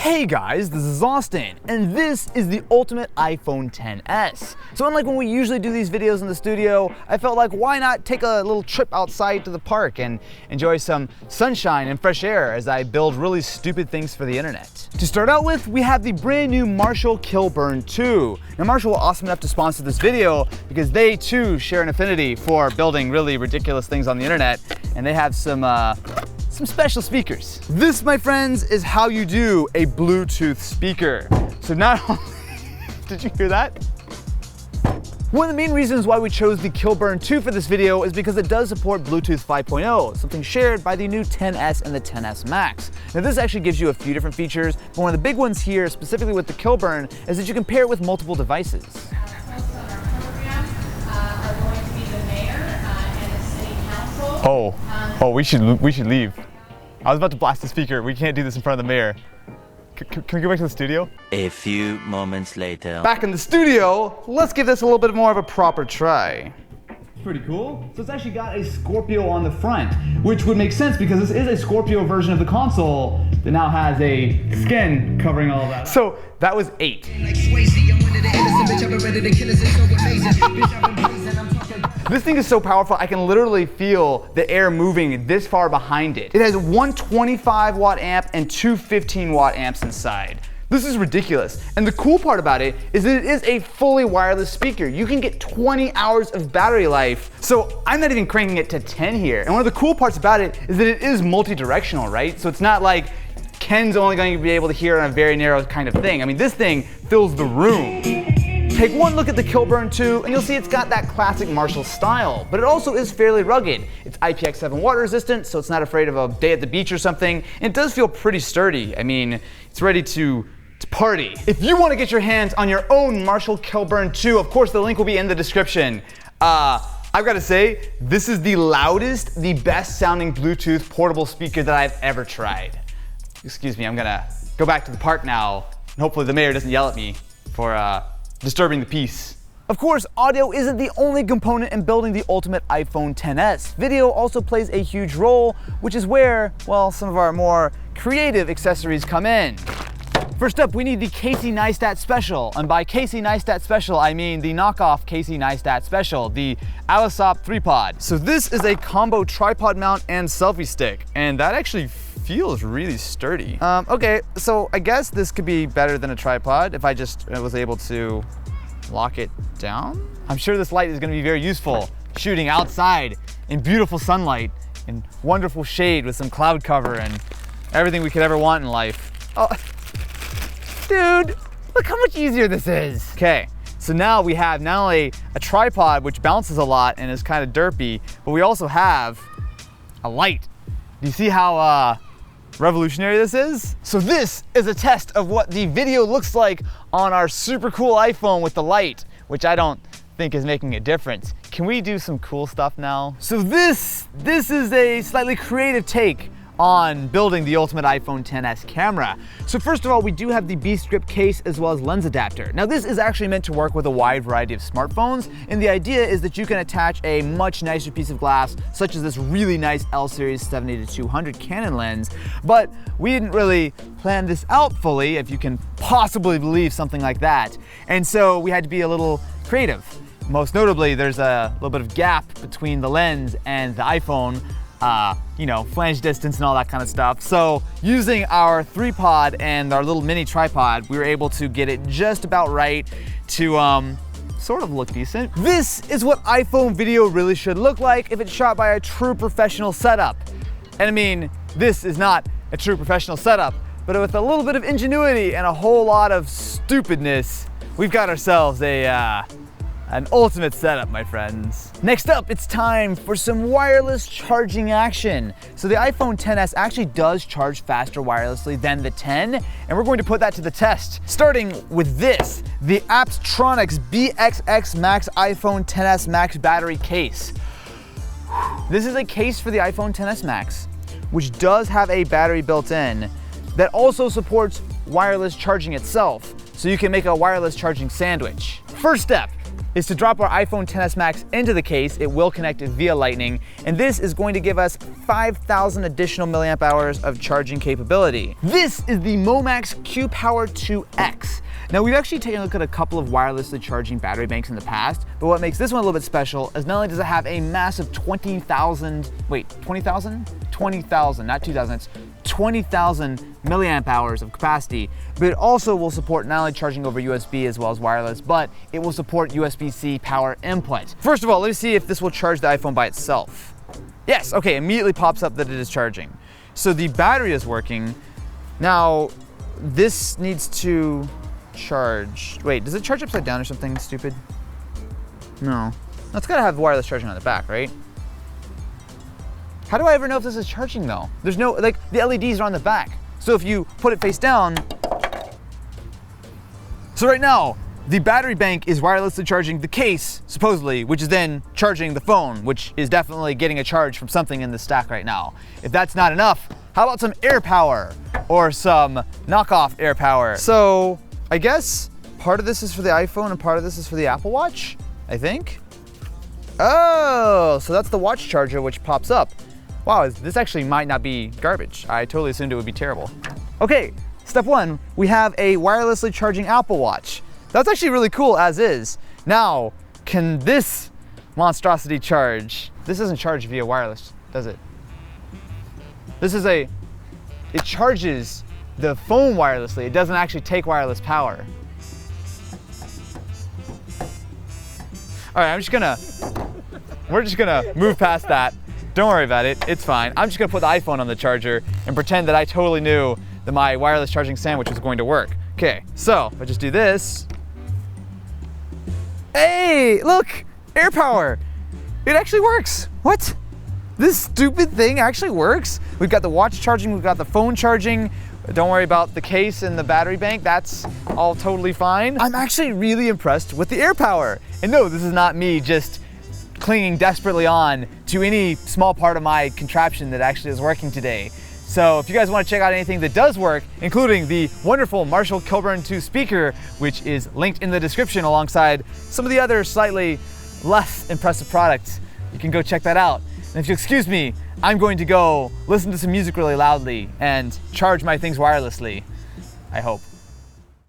Hey guys, this is Austin, and this is the ultimate iPhone XS. So unlike when we usually do these videos in the studio, I felt like why not take a little trip outside to the park and enjoy some sunshine and fresh air as I build really stupid things for the internet. To start out with, we have the brand new Marshall Kilburn II. Now Marshall were awesome enough to sponsor this video because they too share an affinity for building really ridiculous things on the internet, and they have some special speakers. This, my friends, is how you do a Bluetooth speaker. So not only, did you hear that? One of the main reasons why we chose the Kilburn II for this video is because it does support Bluetooth 5.0, something shared by the new XS and the XS Max. Now this actually gives you a few different features, but one of the big ones here, specifically with the Kilburn, is that you can pair it with multiple devices. Oh, we should leave. I was about to blast the speaker. We can't do this in front of the mayor. Can we go back to the studio? A few moments later. Back in the studio, let's give this a little bit more of a proper try. Pretty cool. So it's actually got a Scorpio on the front, which would make sense because this is a Scorpio version of the console that now has a skin covering all of that. So that was 8. This thing is so powerful, I can literally feel the air moving this far behind it. It has one 25 watt amp and two 15 watt amps inside. This is ridiculous. And the cool part about it is that it is a fully wireless speaker. You can get 20 hours of battery life. So I'm not even cranking it to 10 here. And one of the cool parts about it is that it is multi-directional, right? So it's not like Ken's only going to be able to hear on a very narrow kind of thing. I mean, this thing fills the room. Take one look at the Kilburn II and you'll see it's got that classic Marshall style, but it also is fairly rugged. It's IPX7 water resistant, so it's not afraid of a day at the beach or something. And it does feel pretty sturdy. I mean, it's ready to party. If you want to get your hands on your own Marshall Kilburn II, of course the link will be in the description. I've got to say, this is the loudest, the best sounding Bluetooth portable speaker that I've ever tried. Excuse me, I'm gonna go back to the park now, and hopefully the mayor doesn't yell at me for disturbing the peace. Of course, audio isn't the only component in building the ultimate iPhone XS. Video also plays a huge role, which is where, well, some of our more creative accessories come in. First up, we need the Casey Neistat Special, and by Casey Neistat Special, I mean the knockoff Casey Neistat Special, the Alisop 3-Pod. So this is a combo tripod mount and selfie stick, and that actually feels really sturdy. Okay, so I guess this could be better than a tripod if I just was able to lock it down. I'm sure this light is gonna be very useful shooting outside in beautiful sunlight and wonderful shade with some cloud cover and everything we could ever want in life. Oh, dude, look how much easier this is. Okay, so now we have not only a tripod which bounces a lot and is kind of derpy, but we also have a light. Do you see how revolutionary this is? So this is a test of what the video looks like on our super cool iPhone with the light, which I don't think is making a difference. Can we do some cool stuff now? So this is a slightly creative take on building the ultimate iPhone XS camera. So first of all, we do have the B-strip case as well as lens adapter. Now this is actually meant to work with a wide variety of smartphones, and the idea is that you can attach a much nicer piece of glass, such as this really nice L-series 70-200 Canon lens, but we didn't really plan this out fully, if you can possibly believe something like that. And so we had to be a little creative. Most notably, there's a little bit of gap between the lens and the iPhone, you know, flange distance and all that kind of stuff. So using our 3-pod and our little mini tripod, we were able to get it just about right to sort of look decent. This is what iPhone video really should look like if it's shot by a true professional setup. And I mean, this is not a true professional setup, but with a little bit of ingenuity and a whole lot of stupidness, we've got ourselves an ultimate setup, my friends. Next up, it's time for some wireless charging action. So the iPhone XS actually does charge faster wirelessly than the 10, and we're going to put that to the test. Starting with this, the Appstronics BXX Max iPhone XS Max battery case. This is a case for the iPhone XS Max, which does have a battery built in that also supports wireless charging itself, so you can make a wireless charging sandwich. First step, is to drop our iPhone XS Max into the case. It will connect it via Lightning, and this is going to give us 5,000 additional milliamp hours of charging capability. This is the Momax Q-Power 2X. Now, we've actually taken a look at a couple of wirelessly charging battery banks in the past, but what makes this one a little bit special is not only does it have a massive 20,000, not 2,000, it's 20,000 milliamp hours of capacity, but it also will support not only charging over USB as well as wireless, but it will support USB-C power input. First of all, let's see if this will charge the iPhone by itself. Yes, okay, immediately pops up that it is charging. So the battery is working. Now, this needs to charge. Wait, does it charge upside down or something stupid? No. It's gotta have wireless charging on the back, right? How do I ever know if this is charging though? There's no, like, the LEDs are on the back. So if you put it face down. So right now, the battery bank is wirelessly charging the case, supposedly, which is then charging the phone, which is definitely getting a charge from something in the stack right now. If that's not enough, how about some air power or some knockoff air power? So I guess part of this is for the iPhone and part of this is for the Apple Watch, I think. Oh, so that's the watch charger which pops up. Wow, this actually might not be garbage. I totally assumed it would be terrible. Okay, step one, we have a wirelessly charging Apple Watch. That's actually really cool as is. Now, can this monstrosity charge? This doesn't charge via wireless, does it? It charges the phone wirelessly. It doesn't actually take wireless power. All right, we're just gonna move past that. Don't worry about it, it's fine. I'm just gonna put the iPhone on the charger and pretend that I totally knew that my wireless charging sandwich was going to work. Okay, so if I just do this. Hey, look, air power. It actually works. What? This stupid thing actually works? We've got the watch charging, we've got the phone charging. Don't worry about the case and the battery bank, that's all totally fine. I'm actually really impressed with the air power. And no, this is not me just clinging desperately on to any small part of my contraption that actually is working today. So if you guys want to check out anything that does work, including the wonderful Marshall Kilburn II speaker, which is linked in the description alongside some of the other slightly less impressive products, you can go check that out. And if you excuse me, I'm going to go listen to some music really loudly and charge my things wirelessly, I hope.